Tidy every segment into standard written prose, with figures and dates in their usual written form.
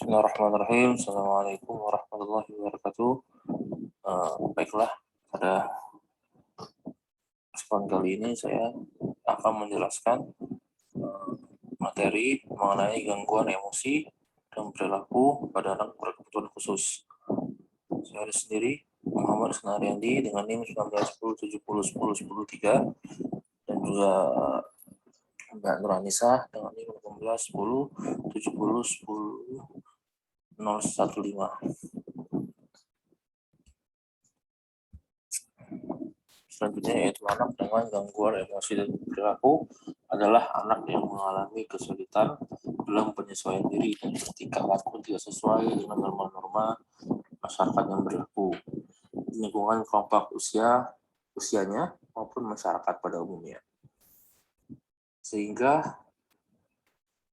Bismillahirrahmanirrahim. Assalamualaikum warahmatullahi wabarakatuh. Baiklah, pada kesempatan kali ini saya akan menjelaskan materi mengenai gangguan emosi dan perilaku pada anak berkebutuhan khusus. Saya sendiri Muhammad Senariandi dengan NIM 191070101013 dan juga Mbak Nuranisa dengan NIM 18107010 015. Selanjutnya yaitu anak dengan gangguan emosi dan perilaku adalah anak yang mengalami kesulitan dalam penyesuaian diri dan tingkah laku tidak sesuai dengan norma-norma masyarakat yang berlaku di lingkungan kelompok usianya maupun masyarakat pada umumnya, sehingga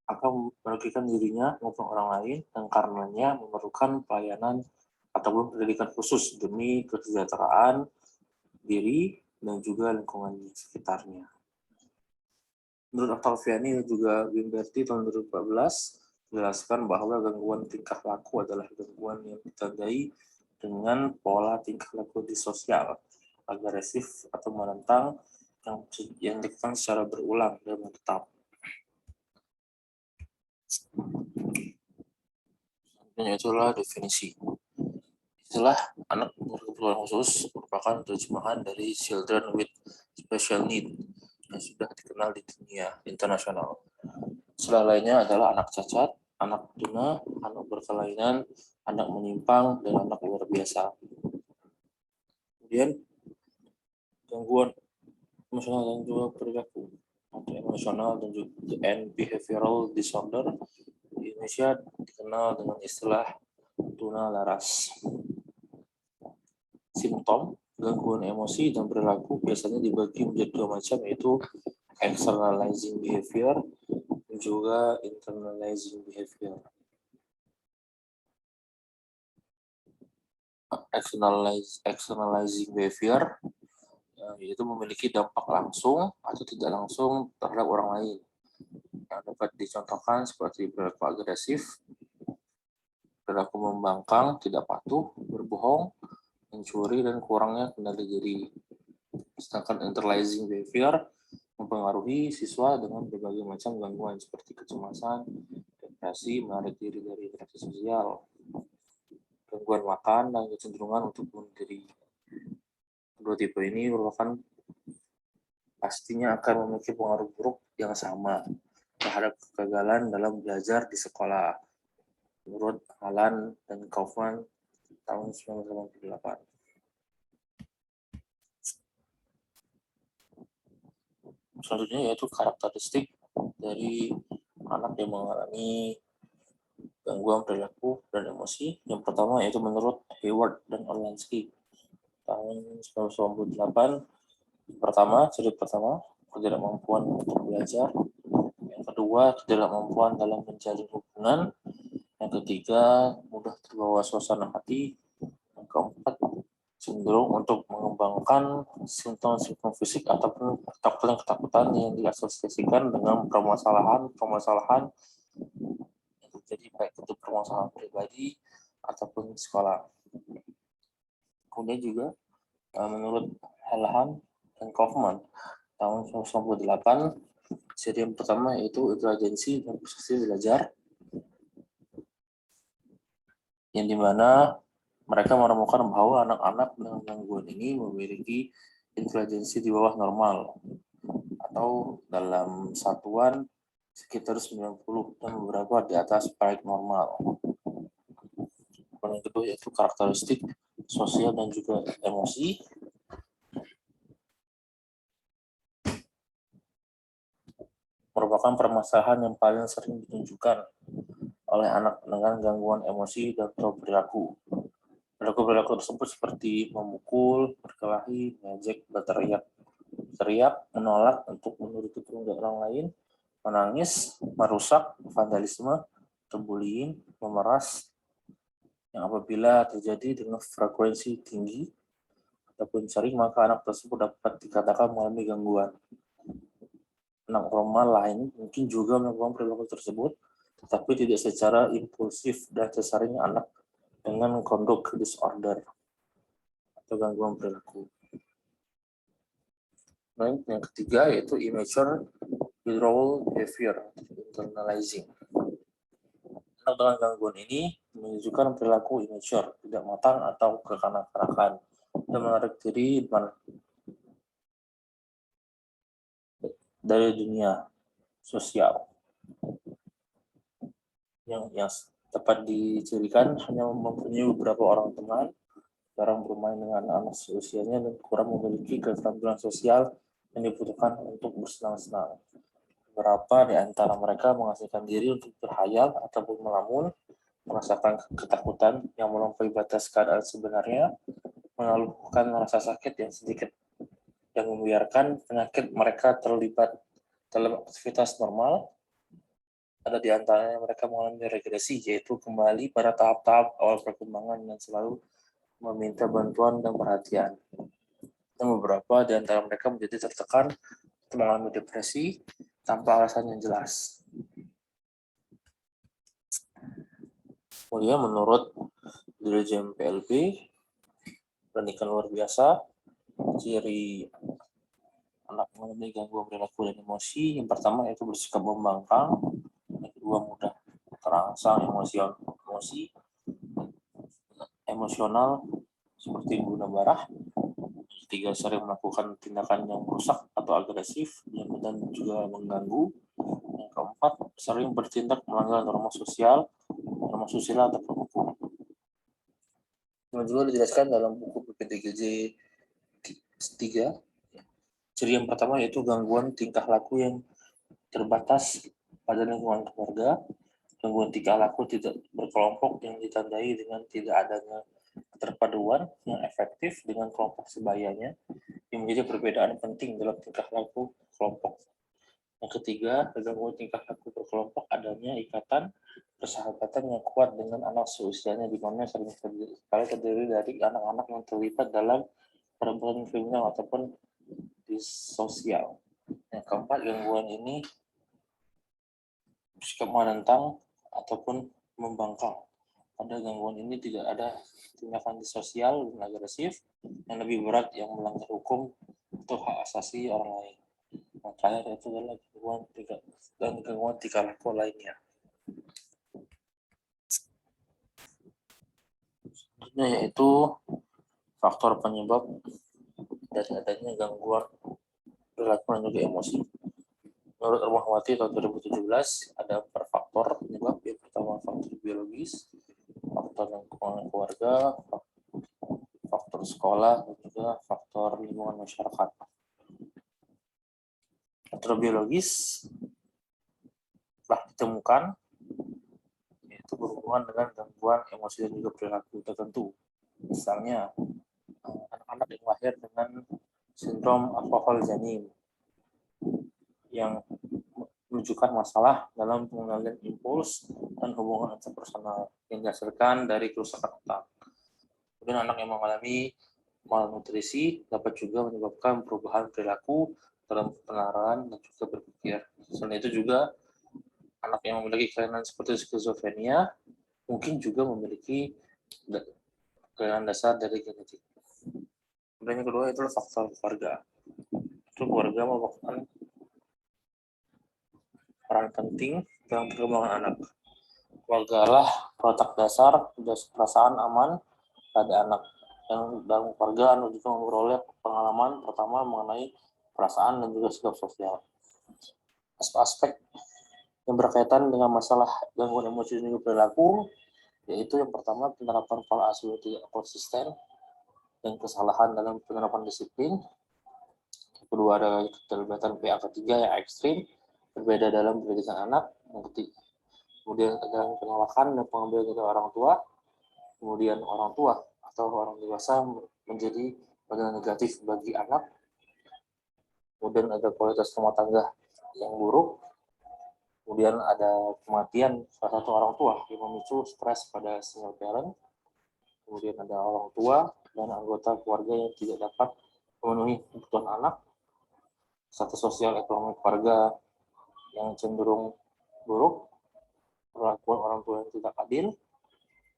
akan merugikan dirinya maupun orang lain dan karenanya memerlukan pelayanan ataupun pendidikan khusus demi kesejahteraan diri dan juga lingkungan di sekitarnya. Menurut Octaviani dan juga Wimberti tahun 2014 menjelaskan bahwa gangguan tingkah laku adalah gangguan yang ditandai dengan pola tingkah laku disosial, agresif atau menentang yang dilakukan secara berulang dan tetap. Selanjutnya itulah definisi. Istilah anak berkebutuhan khusus merupakan terjemahan dari Children with Special Need yang sudah dikenal di dunia internasional. Istilah lainnya adalah anak cacat, anak tuna, anak berkelainan, anak menyimpang, dan anak luar biasa. Kemudian gangguan emosional dan juga perilaku atau emosional dan juga behavioral disorder di Indonesia dikenal dengan istilah tuna laras. Simptom gangguan emosi dan perilaku biasanya dibagi menjadi dua macam, yaitu externalizing behavior dan juga internalizing behavior. Externalizing behavior yaitu memiliki dampak langsung atau tidak langsung terhadap orang lain, yang dapat dicontohkan seperti perilaku agresif, perilaku membangkang, tidak patuh, berbohong, mencuri, dan kurangnya kendali diri. Sedangkan internalizing behavior mempengaruhi siswa dengan berbagai macam gangguan seperti kecemasan, depresi, menarik diri dari interaksi sosial, gangguan makan, dan kecenderungan untuk bunuh diri. Kedua tipe ini merupakan pastinya akan memiliki pengaruh buruk yang sama terhadap kegagalan dalam belajar di sekolah, menurut Alan dan Kaufman tahun 1988. Selanjutnya yaitu karakteristik dari anak yang mengalami gangguan perilaku dan emosi. Yang pertama yaitu menurut Hayward dan Orlansky tahun 1998. Ciri pertama, ketidakmampuan untuk belajar. Yang kedua, ketidakmampuan dalam menjalin hubungan. Yang ketiga, mudah terbawa suasana hati. Yang keempat, cenderung untuk mengembangkan simptom-simptom fisik ataupun ketakutan yang diasosiasikan dengan permasalahan yang terjadi, baik itu permasalahan pribadi ataupun sekolah. Kemudian juga menurut Hallahan dan Kaufman tahun 1998, ciri yang pertama yaitu intelijensi dan prestasi belajar, yang dimana mereka menemukan bahwa anak-anak dengan gangguan ini memiliki intelijensi di bawah normal atau dalam satuan sekitar 90 dan beberapa di atas baik normal. Yang kedua yaitu karakteristik sosial dan juga emosi. Merupakan permasalahan yang paling sering ditunjukkan oleh anak dengan gangguan emosi dan perilaku. Perilaku tersebut seperti memukul, berkelahi, mengejek, berteriak, menolak untuk menuruti perintah orang lain, menangis, merusak, vandalisme, bullying, memeras, yang apabila terjadi dengan frekuensi tinggi ataupun sering, maka anak tersebut dapat dikatakan mengalami gangguan. Anak normal lain mungkin juga melakukan perilaku tersebut, tetapi tidak secara impulsif dan sesering anak dengan conduct disorder atau gangguan perilaku. Nah, yang ketiga yaitu immature withdrawal behavior, internalizing. Anak dengan gangguan ini menunjukkan perilaku immature, tidak matang atau kekanak-kanakan, dan menarik diri dari dunia sosial. Yang tepat dicirikan hanya mempunyai beberapa orang teman, jarang bermain dengan anak seusianya, dan kurang memiliki keterampilan sosial yang dibutuhkan untuk bersenang-senang. Beberapa di antara mereka mengasingkan diri untuk berhayal ataupun melamun, merasakan ketakutan yang melampaui batas keadaan sebenarnya, mengeluhkan rasa sakit yang sedikit, yang membiarkan penyakit mereka terlibat dalam aktivitas normal. Ada di antaranya mereka mengalami regresi, yaitu kembali pada tahap-tahap awal perkembangan dan selalu meminta bantuan dan perhatian. Dan beberapa di antara mereka menjadi tertekan, mengalami depresi tanpa alasan yang jelas. Kemudian menurut Dirjen PLB, pendidikan luar biasa, ciri anak mengalami gangguan perilaku dan emosi, yang pertama yaitu bersikap membangkang, yang kedua mudah terangsang emosional seperti guna barah, yang ketiga sering melakukan tindakan yang merusak atau agresif, yang dan juga mengganggu, yang keempat sering bertindak melanggar norma sosial ataupun hukum. Yang juga dijelaskan dalam buku PPDGJ 3. Ciri yang pertama yaitu gangguan tingkah laku yang terbatas pada lingkungan keluarga, gangguan tingkah laku tidak berkelompok yang ditandai dengan tidak adanya keterpaduan yang efektif dengan kelompok sebayanya, yang menjadi perbedaan penting dalam tingkah laku kelompok. Yang ketiga, gangguan tingkah laku berkelompok adanya ikatan persahabatan yang kuat dengan anak seusianya, di mana sering terdiri dari anak-anak yang terlibat dalam perbuatan kriminal ataupun disosial. Yang keempat, gangguan ini bersikap menentang ataupun membangkang. Pada gangguan ini tidak ada tindakan disosial dan agresif, yang lebih berat yang melanggar hukum atau hak asasi orang lain. Yang terakhir itu adalah gangguan tingkah laku lainnya. Selanjutnya yaitu faktor penyebab dari adanya gangguan perilaku dan juga emosi. Menurut Rahmawati tahun 2017 ada 4 faktor penyebab. Yang pertama faktor biologis, faktor lingkungan keluarga, faktor sekolah, dan juga faktor lingkungan masyarakat. Faktor biologis telah ditemukan yaitu berhubungan dengan gangguan emosi dan juga perilaku tertentu. Misalnya anak-anak yang lahir dengan sindrom alkohol janin yang menunjukkan masalah dalam pengendalian impuls dan hubungan interpersonal yang dihasilkan dari kerusakan otak. Kemudian anak yang mengalami malnutrisi dapat juga menyebabkan perubahan perilaku dalam penerawan dan juga berpikir. Selain itu juga anak yang memiliki kelainan seperti skizofrenia mungkin juga memiliki kelainan dasar dari genetik. Kemudian yang kedua itu faktor keluarga. Itu keluarga merupakan peran penting dalam perkembangan anak. Keluarga lah perotak dasar perasaan aman pada anak. Yang dalam keluarga anak juga memperoleh pengalaman pertama mengenai perasaan dan juga sikap sosial. Aspek yang berkaitan dengan masalah gangguan emosi dan juga perilaku yaitu yang pertama penerapan pola asuh tidak konsisten dan kesalahan dalam penerapan disiplin. Yang kedua ada keterlibatan pihak ketiga yang ekstrim, berbeda dalam pendidikan anak. Yang ketiga, kemudian ada penolakan dan pengambilan dari orang tua. Kemudian orang tua atau orang dewasa menjadi bagian negatif bagi anak. Kemudian ada kualitas rumah tangga yang buruk. Kemudian ada kematian salah satu orang tua yang memicu stres pada single parent. Kemudian ada orang tua dan anggota keluarga yang tidak dapat memenuhi kebutuhan anak. Status sosial ekonomi keluarga yang cenderung buruk. perlakuan orang tua yang tidak adil,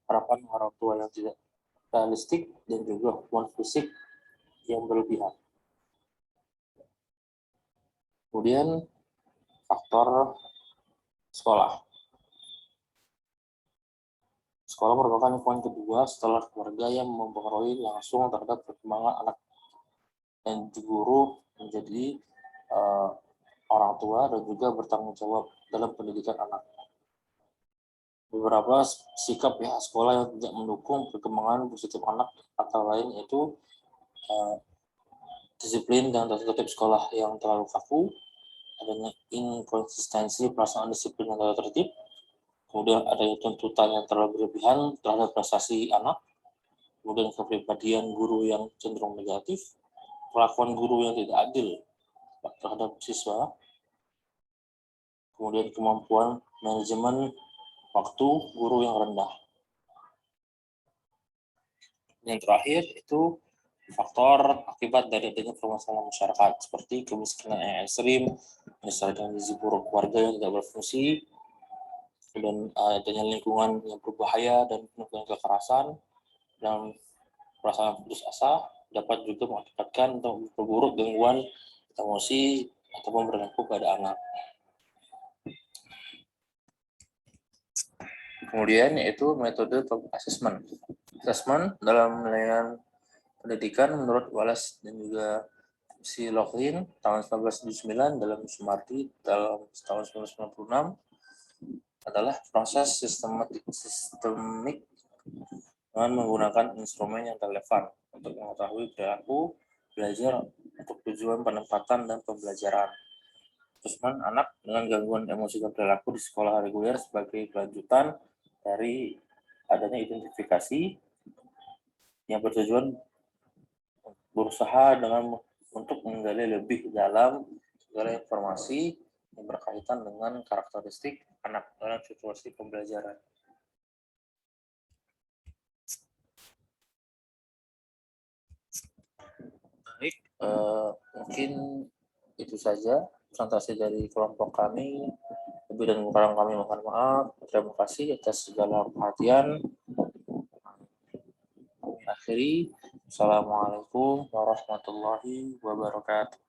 harapan orang tua yang tidak realistik, dan juga hubungan fisik yang berlebihan. Kemudian faktor sekolah. Sekolah merupakan poin kedua setelah keluarga yang mempengaruhi langsung terhadap perkembangan anak, dan guru menjadi orang tua dan juga bertanggung jawab dalam pendidikan anak. Beberapa sikap pihak sekolah yang tidak mendukung perkembangan positif anak atau lain itu disiplin dan tata tertib sekolah yang terlalu kaku, adanya inkonsistensi perasaan disiplin dan tata tertib, kemudian adanya tuntutan yang terlalu berlebihan terhadap prestasi anak, kemudian kepribadian guru yang cenderung negatif, perlakuan guru yang tidak adil terhadap siswa, kemudian kemampuan manajemen waktu guru yang rendah. Yang terakhir itu faktor akibat dari adanya permasalahan masyarakat seperti kemiskinan yang ekstrim, misalnya gizi buruk keluarga yang tidak berfungsi, dan adanya lingkungan yang berbahaya dan penuh dengan kekerasan dan perasaan putus asa dapat juga mengakibatkan atau memperburuk gangguan emosi ataupun berlaku pada anak. Kemudian yaitu metode assessment. Assessment dalam penilaian pendidikan menurut Wallace dan juga si Loughlin tahun 1979 dalam Sumardi dalam tahun 1996 adalah proses sistemik dengan menggunakan instrumen yang relevan untuk mengetahui perilaku belajar untuk tujuan penempatan dan pembelajaran. Assessment anak dengan gangguan emosi dan perilaku di sekolah reguler sebagai kelanjutan dari adanya identifikasi yang bertujuan berusaha untuk menggali lebih dalam segala informasi yang berkaitan dengan karakteristik anak dalam situasi pembelajaran. Baik, mungkin itu saja presentasi dari kelompok kami. Lebih dan kurang kami mohon maaf. Terima kasih atas segala perhatian. Kami akhiri. Assalamualaikum warahmatullahi wabarakatuh.